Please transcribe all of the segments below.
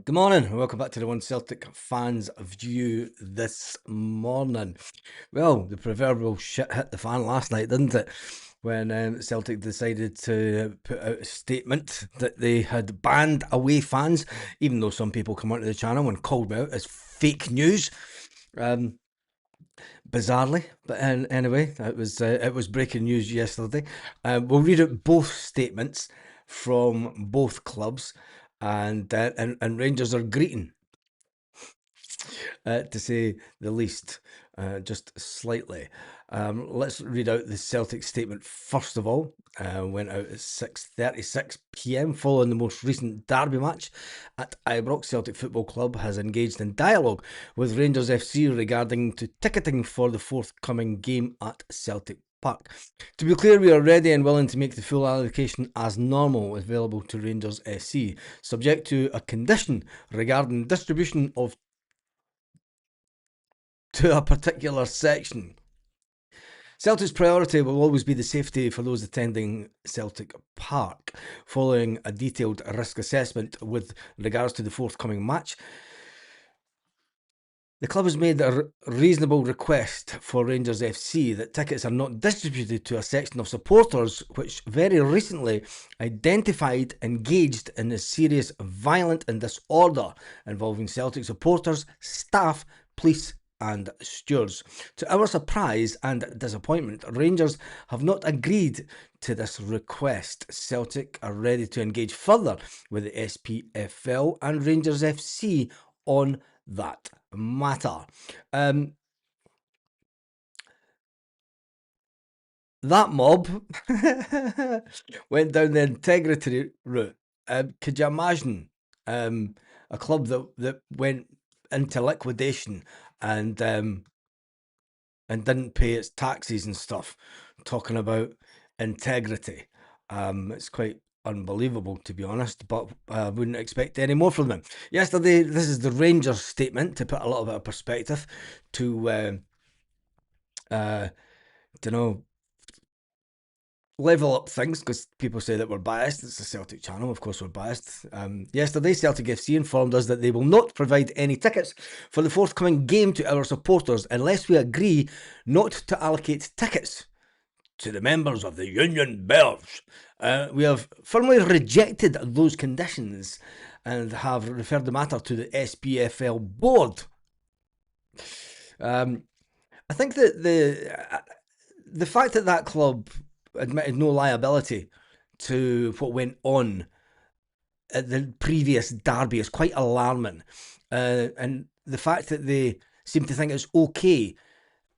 Good morning, and welcome back to the One Celtic Fans View this morning. Well, the proverbial shit hit the fan last night, didn't it? When Celtic decided to put out a statement that they had banned away fans, even though some people come onto the channel and called me out as fake news. Bizarrely, but anyway, it was breaking news yesterday. We'll read out both statements from both clubs, and Rangers are greeting, to say the least, just slightly. Let's read out the Celtic statement first of all. Went out at 6:36 p.m. following the most recent derby match at Ibrox. Celtic Football Club has engaged in dialogue with Rangers FC regarding to ticketing for the forthcoming game at Celtic Park. To be clear, we are ready and willing to make the full allocation as normal available to Rangers SC, subject to a condition regarding distribution of to a particular section. Celtic's priority will always be the safety for those attending Celtic Park. Following a detailed risk assessment with regards to the forthcoming match, the club has made a reasonable request for Rangers FC that tickets are not distributed to a section of supporters which very recently identified engaged in a serious violent and disorder involving Celtic supporters, staff, police and stewards. To our surprise and disappointment, Rangers have not agreed to this request. Celtic are ready to engage further with the SPFL and Rangers FC on that matter. That mob went down the integrity route. Could you imagine a club that went into liquidation and didn't pay its taxes and stuff, talking about integrity? It's quite unbelievable, to be honest, but I wouldn't expect any more from them. Yesterday, this is the Rangers statement to put a little bit of perspective to you know, level up things, because people say that we're biased. It's a Celtic channel, of course we're biased. Yesterday, Celtic FC informed us that they will not provide any tickets for the forthcoming game to our supporters unless we agree not to allocate tickets to the members of the Union Bears. We have firmly rejected those conditions and have referred the matter to the SPFL board. I think that the fact that that club admitted no liability to what went on at the previous derby is quite alarming. And the fact that they seem to think it's okay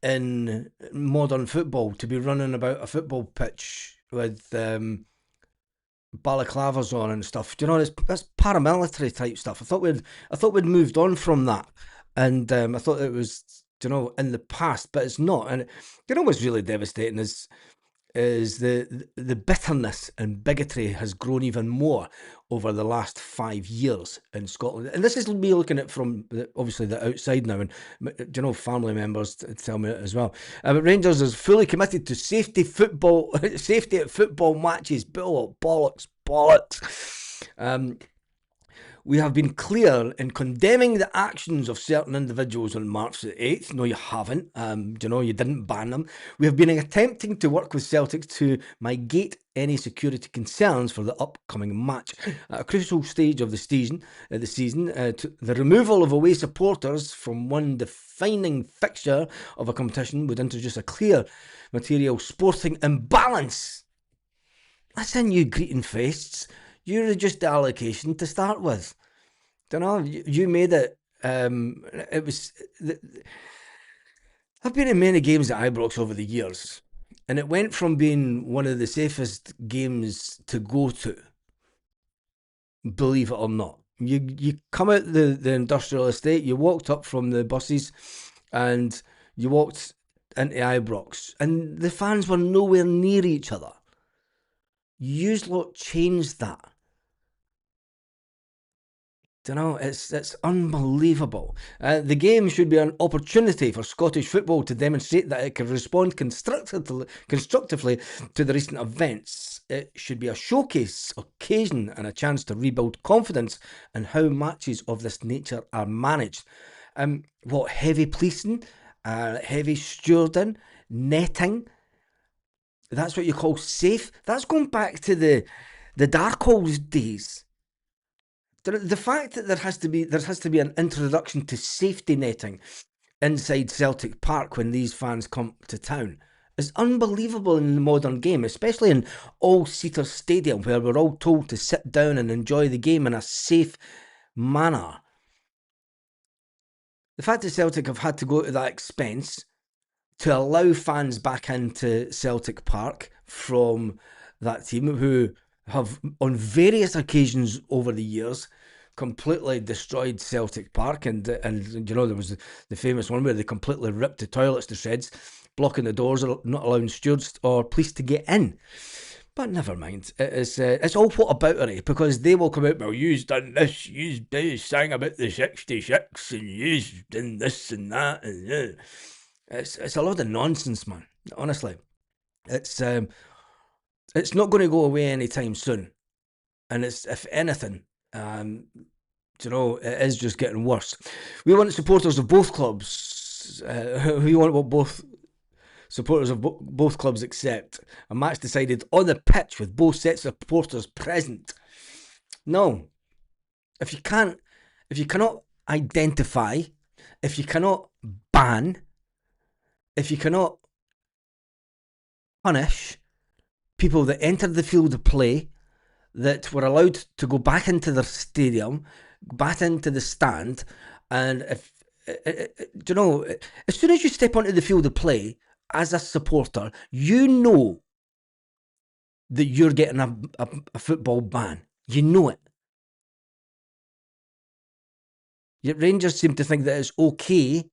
in modern football to be running about a football pitch with balaclavas on and stuff. Do you know, that's paramilitary type stuff. I thought we'd moved on from that, and I thought it was, you know, in the past, but it's not. And you know what's really devastating is the bitterness and bigotry has grown even more over the last 5 years in Scotland. And this is me looking at from obviously the outside now, and you know, family members tell me it as well. But Rangers is fully committed to safety football, safety at football matches. Bollocks. We have been clear in condemning the actions of certain individuals on March the 8th. No, you haven't. You know, you didn't ban them. We have been attempting to work with Celtic to mitigate any security concerns for the upcoming match. At a crucial stage of the season, the removal of away supporters from one defining fixture of a competition would introduce a clear material sporting imbalance. Listen, you greeting fests. You reduced the allocation to start with. Don't know. You made it. It was. I've been in many games at Ibrox over the years, and it went from being one of the safest games to go to, believe it or not. You come out the industrial estate, you walked up from the buses, and you walked into Ibrox, and the fans were nowhere near each other. You lot changed that. You know, it's unbelievable. The game should be an opportunity for Scottish football to demonstrate that it can respond constructively to the recent events. It should be a showcase occasion and a chance to rebuild confidence in how matches of this nature are managed. What heavy policing, heavy stewarding, netting. That's what you call safe. That's going back to the dark holes days. The fact that there has to be an introduction to safety netting inside Celtic Park when these fans come to town is unbelievable in the modern game, especially in all-seater stadium where we're all told to sit down and enjoy the game in a safe manner. The fact that Celtic have had to go to that expense to allow fans back into Celtic Park from that team who have on various occasions over the years completely destroyed Celtic Park, and you know there was the famous one where they completely ripped the toilets to shreds, blocking the doors or not allowing stewards or police to get in. But never mind. It's all whataboutery because they will come out. Well, you've done this. You sang about the '66, and you've done this and that, and it's a lot of nonsense, man. Honestly, it's um, it's not going to go away anytime soon, and it's if anything, you know, it is just getting worse. We want supporters of both clubs. We want what both supporters of both clubs accept. A match decided on the pitch with both sets of supporters present. No, if you can't, if you cannot identify, if you cannot ban, if you cannot punish people that entered the field of play, that were allowed to go back into their stadium, back into the stand, and if you know, as soon as you step onto the field of play as a supporter, you know that you're getting a football ban. You know it. Yet Rangers seem to think that it's okay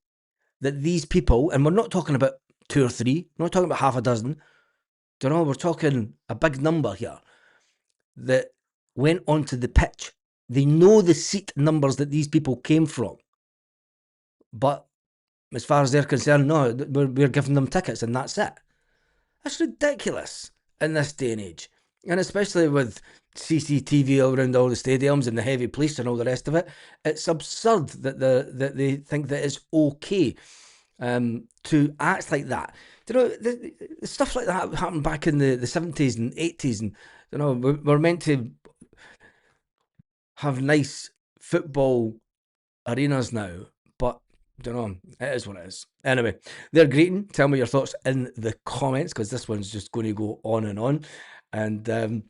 that these people, and we're not talking about two or three, we're not talking about half a dozen, you know, we're talking a big number here, that went onto the pitch. They know the seat numbers that these people came from. But as far as they're concerned, no, we're giving them tickets and that's it. That's ridiculous in this day and age. And especially with CCTV around all the stadiums and the heavy police and all the rest of it, it's absurd that they think that it's okay to act like that. You know, the stuff like that happened back in the 70s and 80s, and you know, we're meant to have nice football arenas now, but don't know, it is what it is. Anyway, they're greeting. Tell me your thoughts in the comments because this one's just going to go on and on. And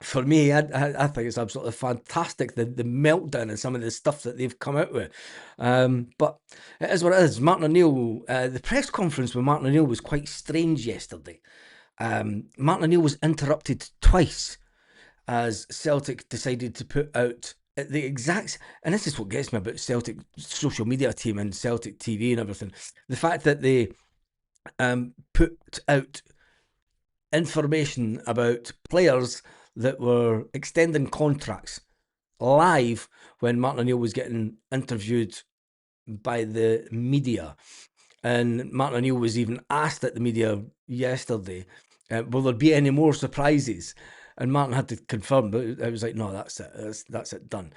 for me, I think it's absolutely fantastic the meltdown and some of the stuff that they've come out with. But it is what it is. Martin O'Neill, the press conference with Martin O'Neill was quite strange yesterday. Martin O'Neill was interrupted twice as Celtic decided to put out the exact, and this is what gets me about Celtic social media team and Celtic TV and everything, the fact that they put out information about players that were extending contracts live when Martin O'Neill was getting interviewed by the media. And Martin O'Neill was even asked at the media yesterday, will there be any more surprises? And Martin had to confirm, but it was like, no, that's it. That's it, done.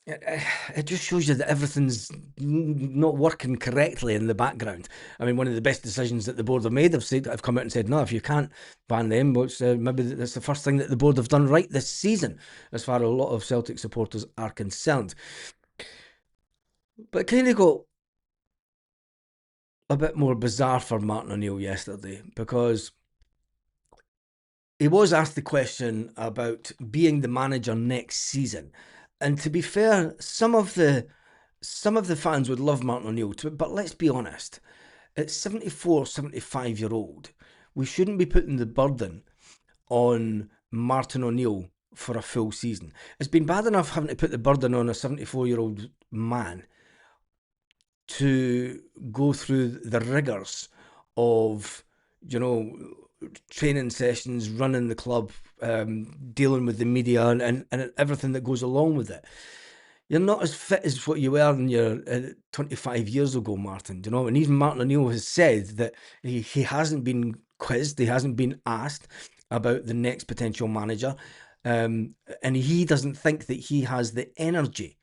It just shows you that everything's not working correctly in the background. I mean, one of the best decisions that the board have made, have come out and said, no, if you can't ban them, which maybe that's the first thing that the board have done right this season, as far as a lot of Celtic supporters are concerned. But it kind of got a bit more bizarre for Martin O'Neill yesterday because he was asked the question about being the manager next season. And to be fair, some of the fans would love Martin O'Neill, but let's be honest, at 74, 75-year-old, we shouldn't be putting the burden on Martin O'Neill for a full season. It's been bad enough having to put the burden on a 74-year-old man to go through the rigours of, you know, training sessions, running the club, dealing with the media and everything that goes along with it. You're not as fit as what you were in your 25 years ago, Martin. Do you know? And even Martin O'Neill has said that he hasn't been quizzed, he hasn't been asked about the next potential manager, and he doesn't think that he has the energy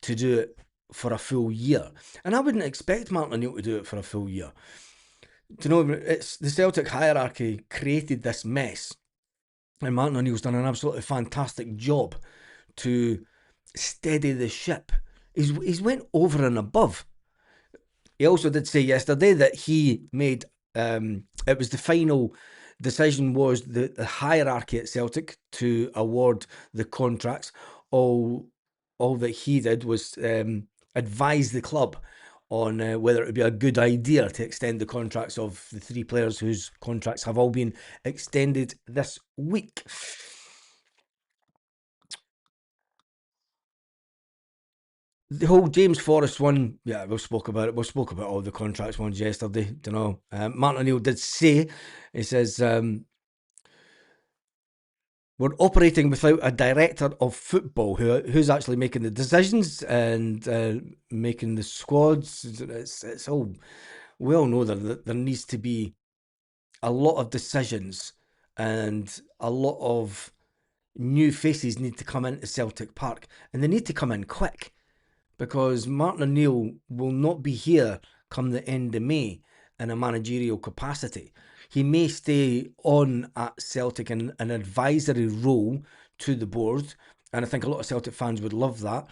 to do it for a full year. And I wouldn't expect Martin O'Neill to do it for a full year. Do you know? It's the Celtic hierarchy created this mess, and Martin O'Neill's done an absolutely fantastic job to steady the ship. He's went over and above. He also did say yesterday that he made it was the final decision was the hierarchy at Celtic to award the contracts. All that he did was advise the club on whether it would be a good idea to extend the contracts of the three players whose contracts have all been extended this week. The whole James Forrest one, yeah, we spoke about it. We spoke about all the contracts ones yesterday. You know, Martin O'Neill did say, he says, we're operating without a director of football who's actually making the decisions and making the squads. It's all, we all know that there needs to be a lot of decisions and a lot of new faces need to come into Celtic Park, and they need to come in quick, because Martin O'Neill will not be here come the end of May in a managerial capacity. He may stay on at Celtic in an advisory role to the board, and I think a lot of Celtic fans would love that.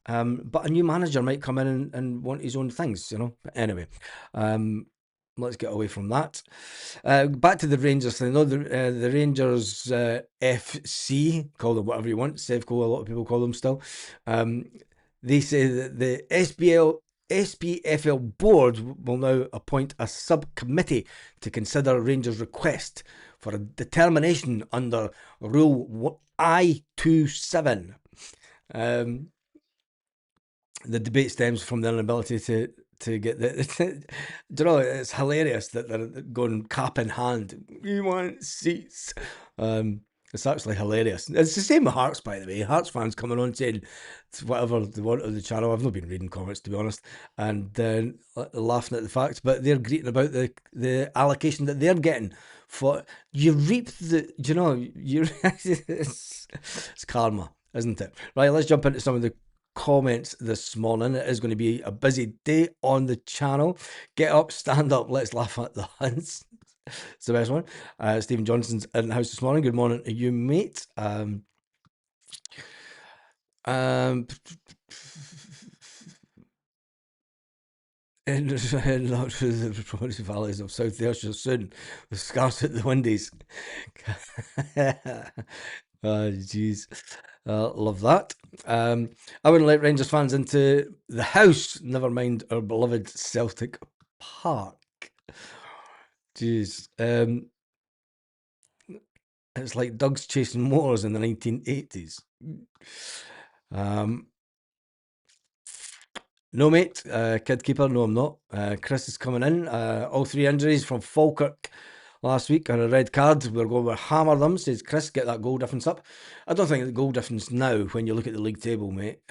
But a new manager might come in and want his own things, you know. But anyway, let's get away from that. Back to the Rangers thing. No, the Rangers FC, call them whatever you want. Sevco, a lot of people call them still. They say that the SPFL board will now appoint a subcommittee to consider Rangers' request for a determination under Rule I-27. The debate stems from their inability to get the. Do you know, it's hilarious that they're going cap in hand. We want seats. It's actually hilarious. It's the same with Hearts, by the way. Hearts fans coming on saying whatever they want on the channel. I've not been reading comments, to be honest, and then laughing at the facts. But they're greeting about the allocation that they're getting. For you reap the. Do you know you? it's karma, isn't it? Right. Let's jump into some of the comments this morning. It is going to be a busy day on the channel. Get up, stand up, let's laugh at the Hunts. It's the best one. Stephen Johnson's in the house this morning. Good morning to you, mate. In not through the promoted valleys of South Ayrshire soon, with scars at the windies. Oh, jeez. Love that. I wouldn't let Rangers fans into the house, never mind our beloved Celtic Park. Jeez. It's like Doug's chasing motors in the 1980s. No, mate. Kid keeper. No, I'm not. Chris is coming in. All three injuries from Falkirk last week and a red card. We're going to hammer them, says Chris. Get that goal difference up. I don't think the goal difference now, when you look at the league table, mate,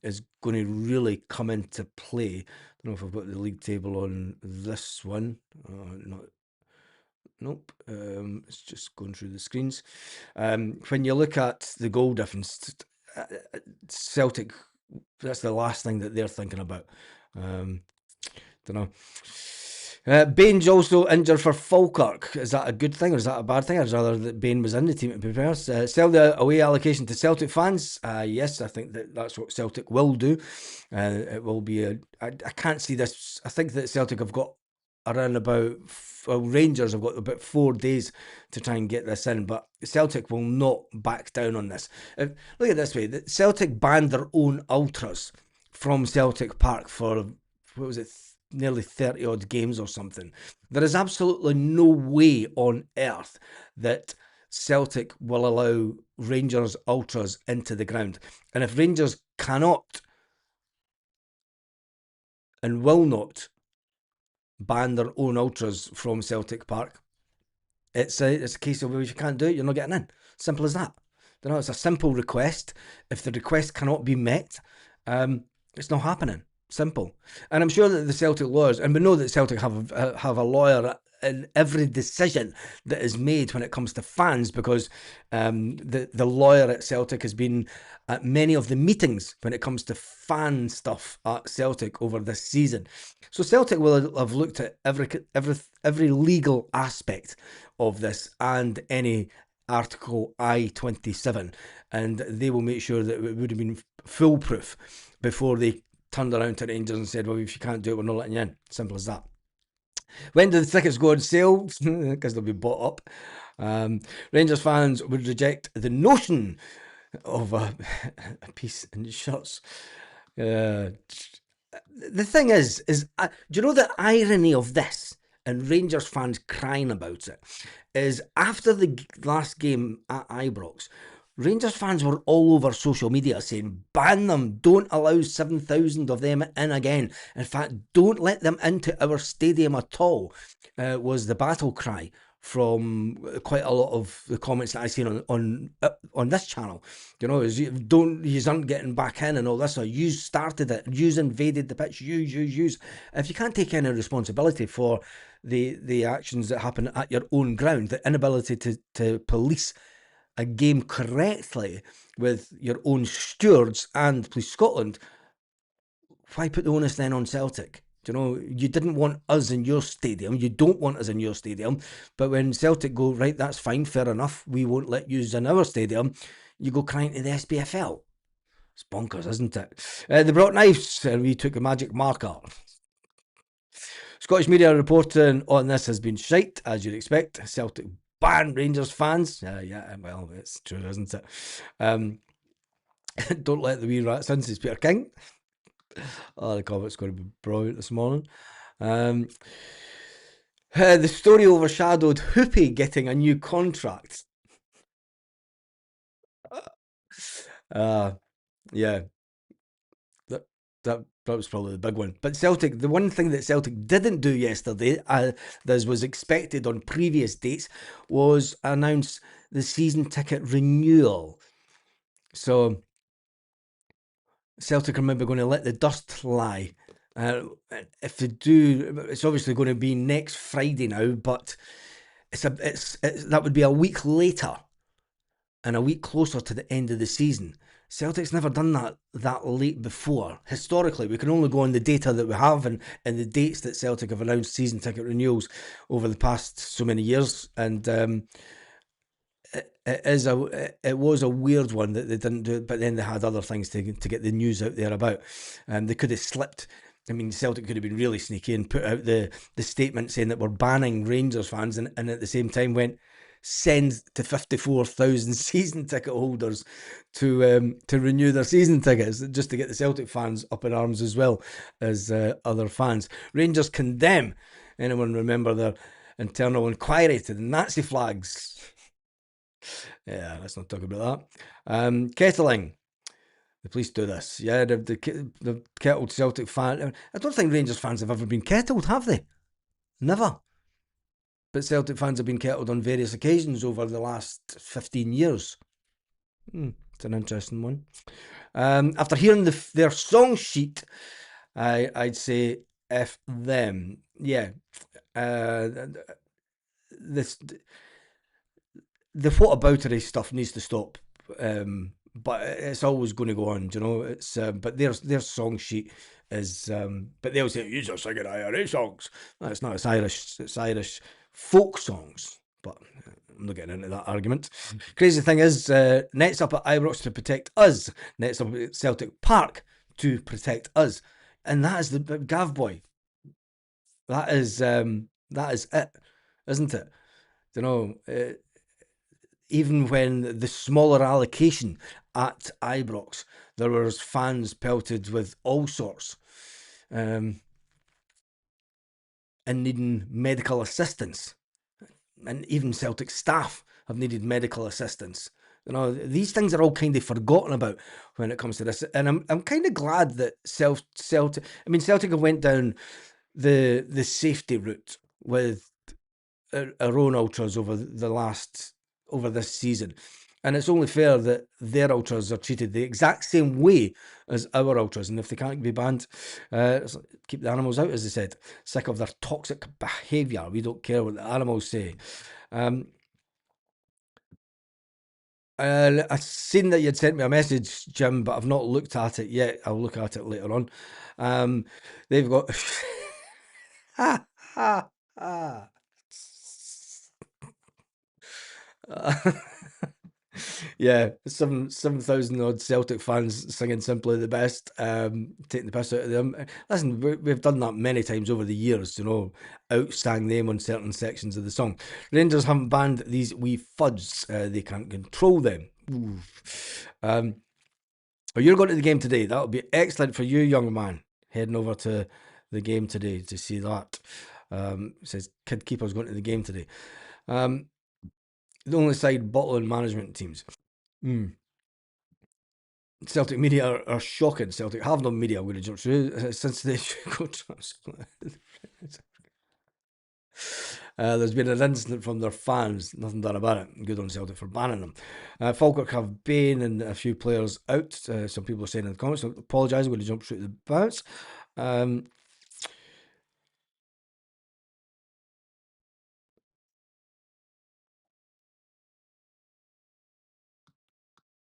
is going to really come into play. I don't know if I've got the league table on this one. Not. Nope. It's just going through the screens. When you look at the goal difference, Celtic, that's the last thing that they're thinking about. Don't know. Bain's also injured for Falkirk. Is that a good thing or is that a bad thing? I'd rather that Bain was in the team to prepare. Sell the away allocation to Celtic fans. Yes, I think that's what Celtic will do. It will be I can't see this. I think that Celtic have got around about. Rangers have got about 4 days to try and get this in, but Celtic will not back down on this. Look at it this way: Celtic banned their own ultras from Celtic Park for what was it, nearly 30 odd games or something. There is absolutely no way on earth that Celtic will allow Rangers ultras into the ground, and if Rangers cannot and will not ban their own ultras from Celtic Park, it's a case of, well, if you can't do it, you're not getting in. Simple as that. You know, it's a simple request. If the request cannot be met, It's not happening. Simple. And I'm sure that the Celtic lawyers, and we know that Celtic have a lawyer in every decision that is made when it comes to fans, because the lawyer at Celtic has been at many of the meetings when it comes to fan stuff at Celtic over this season. So Celtic will have looked at every legal aspect of this and any Article I-27, and they will make sure that it would have been foolproof before they turned around to Rangers and said, well, if you can't do it, we're not letting you in. Simple as that. When do the tickets go on sale? Because they'll be bought up. Rangers fans would reject the notion of a piece in shirts. The thing is do you know the irony of this? And Rangers fans crying about it is after the last game at Ibrox, Rangers fans were all over social media saying, ban them, don't allow 7,000 of them in again. In fact, don't let them into our stadium at all, was the battle cry from quite a lot of the comments that I seen on this channel. You know, is you aren't getting back in and all this, or you started it, you invaded the pitch, you. If you can't take any responsibility for the actions that happen at your own ground, the inability to police a game correctly with your own stewards and Police Scotland, why put the onus then on Celtic? You know, you didn't want us in your stadium. You don't want us in your stadium. But when Celtic go, right, that's fine, fair enough, we won't let you in our stadium, you go crying to the SPFL. It's bonkers, isn't it? They brought knives and we took a magic marker. Scottish media reporting on this has been shite, as you'd expect. Celtic ban Rangers fans. Yeah, well, it's true, isn't it? Don't let the wee rats in, says Peter King. Oh, the comment's going to be brilliant this morning. The story overshadowed Hoopy getting a new contract. Yeah, that was probably the big one. But Celtic, the one thing that Celtic didn't do yesterday, as was expected on previous dates, was announce the season ticket renewal. So Celtic are maybe going to let the dust lie. If they do, it's obviously going to be next Friday now, but that would be a week later and a week closer to the end of the season. Celtic's never done that late before. Historically, we can only go on the data that we have and the dates that Celtic have announced season ticket renewals over the past so many years, and it was a weird one that they didn't do it, but then they had other things to get the news out there about. They could have slipped. I mean, Celtic could have been really sneaky and put out the statement saying that we're banning Rangers fans, and at the same time went send to 54,000 season ticket holders to renew their season tickets, just to get the Celtic fans up in arms as well as other fans. Rangers condemn. Anyone remember their internal inquiry to the Nazi flags? Yeah, let's not talk about that. Kettling. The police do this. Yeah, the kettled Celtic fan. I don't think Rangers fans have ever been kettled, have they? Never. But Celtic fans have been kettled on various occasions over the last 15 years. It's an interesting one. After hearing their song sheet, I'd say F them. Yeah. This the whataboutery stuff needs to stop. But it's always going to go on, you know. It's but their song sheet is but they'll say you're singing Irish songs. No, it's not. It's Irish folk songs. But I'm not getting into that argument. Crazy thing is, nets up at Ibrox to protect us. Nets up at Celtic Park to protect us, and that is the Gav boy. That is it, isn't it? You know. Even when the smaller allocation at Ibrox, there was fans pelted with all sorts and needing medical assistance. And even Celtic staff have needed medical assistance. You know, these things are all kind of forgotten about when it comes to this. And I'm kind of glad that Celtic, I mean, Celtic have went down the safety route with our own ultras over this season. And it's only fair that their ultras are treated the exact same way as our ultras. And if they can't be banned, keep the animals out, as they said. Sick of their toxic behaviour. We don't care what the animals say. I've seen that you'd sent me a message, Jim, but I've not looked at it yet. I'll look at it later on. They've got. Ha, ha, ha. Yeah, 7,000 odd Celtic fans singing "Simply the Best," taking the piss out of them. Listen, we've done that many times over the years, outsang them on certain sections of the song. Rangers haven't banned these wee fuds; they can't control them. Oh, you're going to the game today. That'll be excellent for you, young man. Heading over to the game today to see that. Says kid keeper's going to the game today. The only side bottling management teams. Celtic media are shocking. Celtic have no media. I'm going to jump through since they go transplant. There's been an incident from their fans. Nothing done about it. Good on Celtic for banning them. Falkirk have Bain and a few players out. Some people are saying in the comments. So apologise. I'm going to jump straight to the bounce.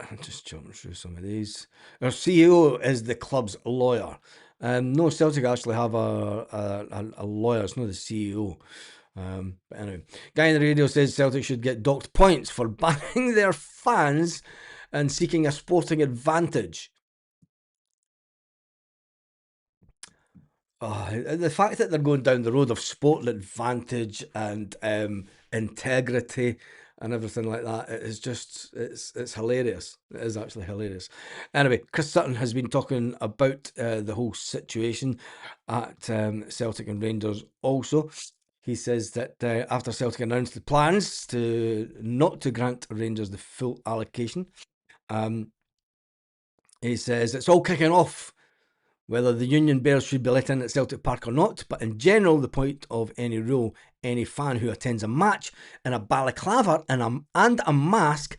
I'm just jumping through some of these. Our CEO is the club's lawyer. No, Celtic actually have a lawyer. It's not the CEO. But anyway, guy in the radio says Celtic should get docked points for banning their fans and seeking a sporting advantage. Oh, the fact that they're going down the road of sporting advantage and integrity and everything like that, it is just it's hilarious. It is actually hilarious. Anyway, Chris Sutton has been talking about the whole situation at Celtic and Rangers also. He says that after Celtic announced the plans not to grant Rangers the full allocation, he says it's all kicking off whether the Union Bears should be let in at Celtic Park or not, but in general, the point of any rule, any fan who attends a match in a balaclava and a mask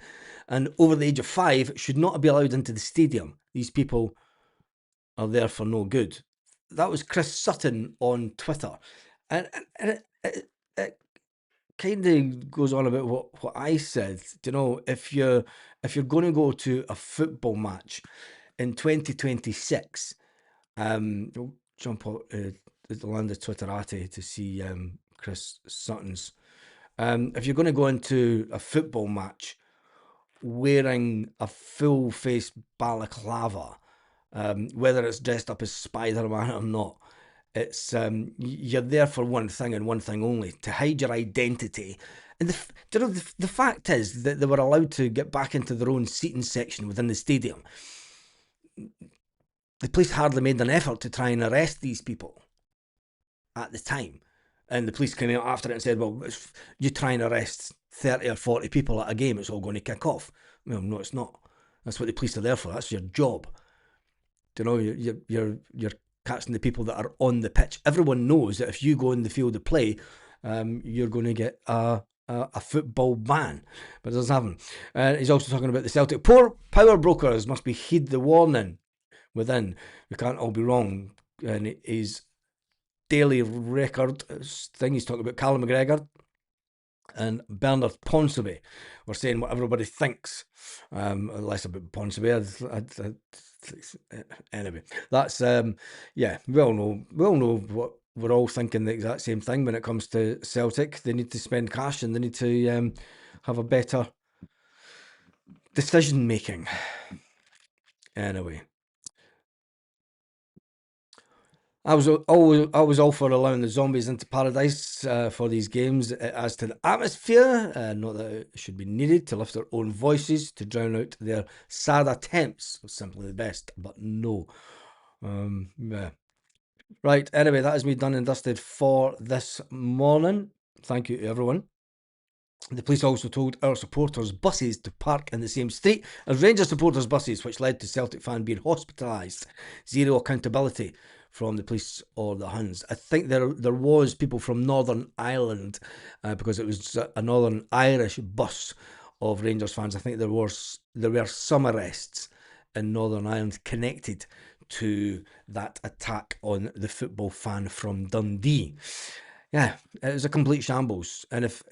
and over the age of 5 should not be allowed into the stadium. These people are there for no good. That was Chris Sutton on Twitter. And it kind of goes on about what I said. If you're going to go to a football match in 2026, we'll jump out the land of Twitterati to see Chris Sutton's. If you're going to go into a football match wearing a full face balaclava, whether it's dressed up as Spider-Man or not, it's you're there for one thing and one thing only: to hide your identity. And the fact is that they were allowed to get back into their own seating section within the stadium. The police hardly made an effort to try and arrest these people at the time. And the police came out after it and said, well, if you try and arrest 30 or 40 people at a game, it's all going to kick off. Well, no, it's not. That's what the police are there for. That's your job. You're catching the people that are on the pitch. Everyone knows that if you go in the field of play, you're going to get a football ban, but it doesn't happen. He's also talking about the Celtic. Poor power brokers must be heed the warning within. We can't all be wrong. And his daily record thing, he's talking about Callum McGregor and Bernard Ponsonby. We're saying what everybody thinks, less about Ponsonby. Anyway, that's we all know what we're all thinking the exact same thing when it comes to Celtic. They need to spend cash and they need to have a better decision making. Anyway, I was all for allowing the zombies into paradise for these games. As to the atmosphere, not that it should be needed to lift their own voices to drown out their sad attempts. Simply the best, but no. Yeah. Right. Anyway, that is me done and dusted for this morning. Thank you to everyone. The police also told our supporters' buses to park in the same street as Rangers supporters' buses, which led to Celtic fan being hospitalised. Zero accountability from the police or the Huns. I think there was people from Northern Ireland because it was a Northern Irish bus of Rangers fans. I think there were some arrests in Northern Ireland connected to that attack on the football fan from Dundee. Yeah, it was a complete shambles. And if,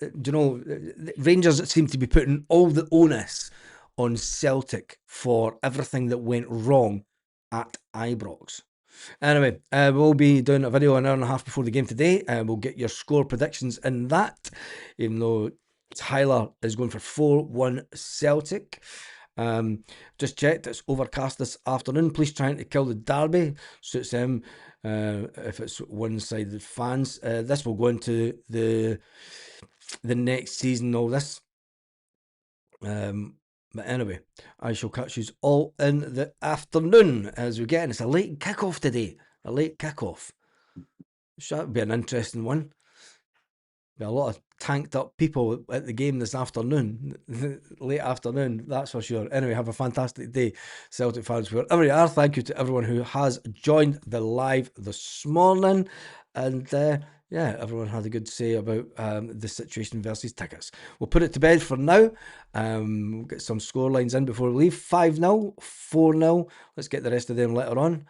Rangers seem to be putting all the onus on Celtic for everything that went wrong at Ibrox. Anyway, we'll be doing a video an hour and a half before the game today. We'll get your score predictions in that, even though Tyler is going for 4-1 Celtic. Just checked, it's overcast this afternoon. Police trying to kill the derby. Suits them if it's one-sided fans. This will go into the next season, all this. But anyway, I shall catch you all in the afternoon as we get in. It's a late kickoff today. A late kickoff. Should be an interesting one. Be a lot of tanked up people at the game this afternoon, late afternoon, that's for sure. Anyway, have a fantastic day, Celtic fans, wherever you are. Thank you to everyone who has joined the live this morning. And yeah, everyone had a good say about the situation versus tickets. We'll put it to bed for now. We'll get some score lines in before we leave. 5-0, 4-0. Let's get the rest of them later on.